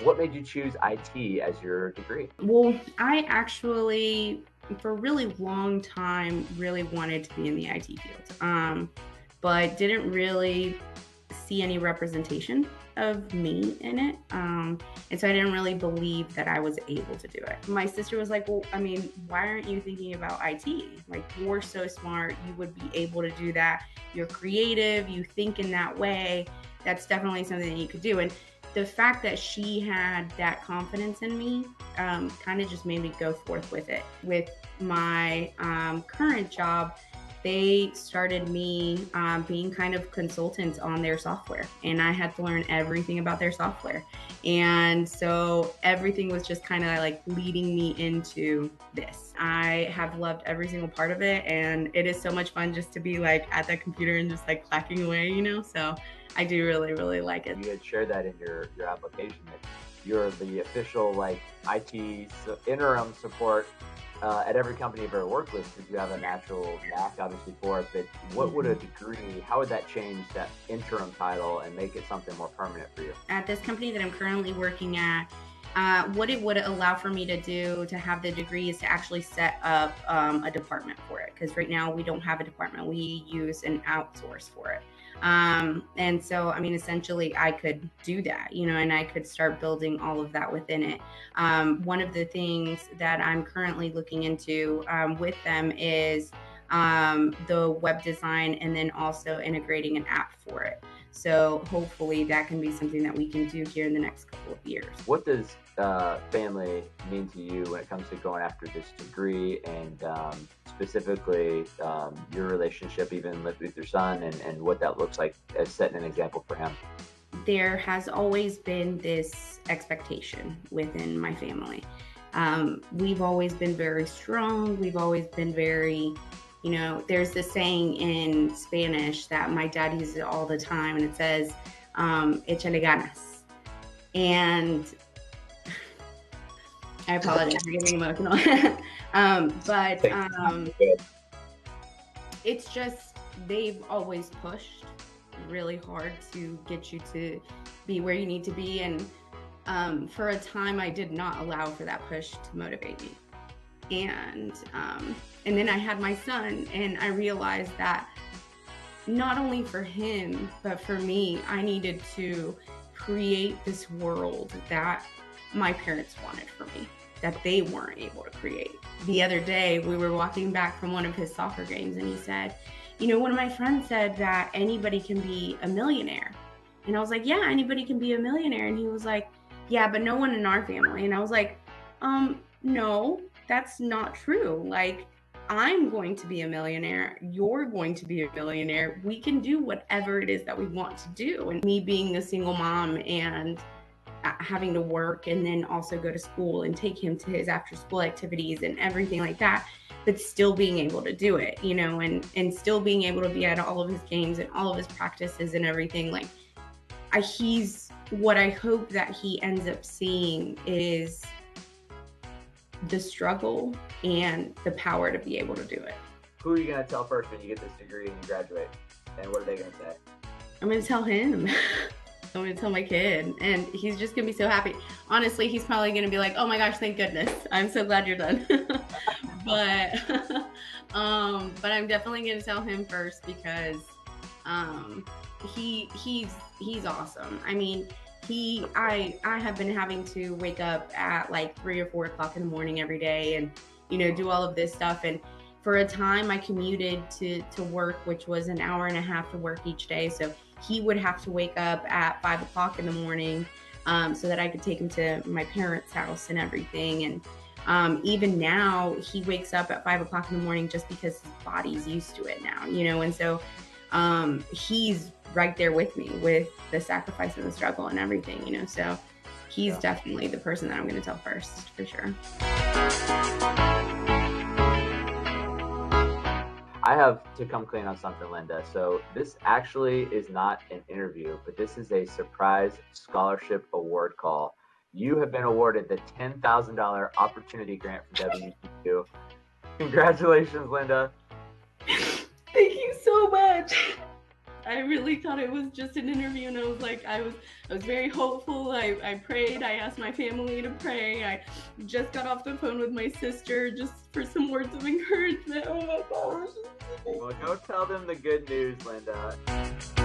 what made you choose IT as your degree? Well, I actually, for a really long time, really wanted to be in the IT field, but didn't really see any representation of me in it. And so I didn't really believe that I was able to do it. My sister was like, well, I mean, why aren't you thinking about IT? Like, you're so smart, you would be able to do that. You're creative, you think in that way. That's definitely something that you could do. And the fact that she had that confidence in me kind of just made me go forth with it. With my current job, they started me being kind of consultant on their software, and I had to learn everything about their software. And so everything was just kind of like leading me into this. I have loved every single part of it, and it is so much fun just to be like at that computer and just like clacking away, you know? So I do really, really like it. You had shared that in your application that you're the official like IT interim support at every company you've ever worked with, because you have a natural knack obviously for it. But what would a degree, how would that change that interim title and make it something more permanent for you? At this company that I'm currently working at, what it would allow for me to do to have the degree is to actually set up a department for it. Because right now we don't have a department, we use an outsource for it. And so, I mean, essentially I could do that, you know, and I could start building all of that within it. One of the things that I'm currently looking into with them is the web design, and then also integrating an app for it. So hopefully that can be something that we can do here in the next couple of years. What does family mean to you when it comes to going after this degree, and specifically your relationship even with your son, and what that looks like as setting an example for him? There has always been this expectation within my family. We've always been very strong. We've always been very, you know, there's this saying in Spanish that my dad uses all the time, and it says, échale ganas. And I apologize for getting emotional. But it's just, they've always pushed really hard to get you to be where you need to be. And for a time, I did not allow for that push to motivate me. And then I had my son, and I realized that not only for him, but for me, I needed to create this world that my parents wanted for me, that they weren't able to create. The other day, we were walking back from one of his soccer games, and he said, you know, one of my friends said that anybody can be a millionaire. And I was like, yeah, anybody can be a millionaire. And he was like, yeah, but no one in our family. And I was like, no, that's not true. Like, I'm going to be a millionaire. You're going to be a millionaire. We can do whatever it is that we want to do. And me being a single mom and having to work, and then also go to school and take him to his after school activities and everything like that, but still being able to do it, you know, and still being able to be at all of his games and all of his practices and everything. Like, he's, what I hope that he ends up seeing is the struggle and the power to be able to do it. Who are you going to tell first when you get this degree and you graduate? And what are they going to say? I'm going to tell him. I'm going to tell my kid, and he's just going to be so happy. Honestly, he's probably going to be like, oh my gosh, thank goodness. I'm so glad you're done. but I'm definitely going to tell him first, because he's awesome. I mean, I have been having to wake up at like 3 or 4 o'clock in the morning every day, and, you know, do all of this stuff. And for a time I commuted to work, which was an hour and a half to work each day. So he would have to wake up at 5 o'clock in the morning so that I could take him to my parents' house and everything. And even now he wakes up at 5 o'clock in the morning just because his body's used to it now, you know? And so he's right there with me with the sacrifice and the struggle and everything, you know? So he's definitely the person that I'm going to tell first, for sure. I have to come clean on something, Lynda. So this actually is not an interview, but this is a surprise scholarship award call. You have been awarded the $10,000 opportunity grant from WGU. Congratulations, Lynda. Thank you so much. I really thought it was just an interview, and I was like, I was very hopeful. I prayed. I asked my family to pray. I just got off the phone with my sister just for some words of encouragement. Oh my gosh. Well, go tell them the good news, Lynda.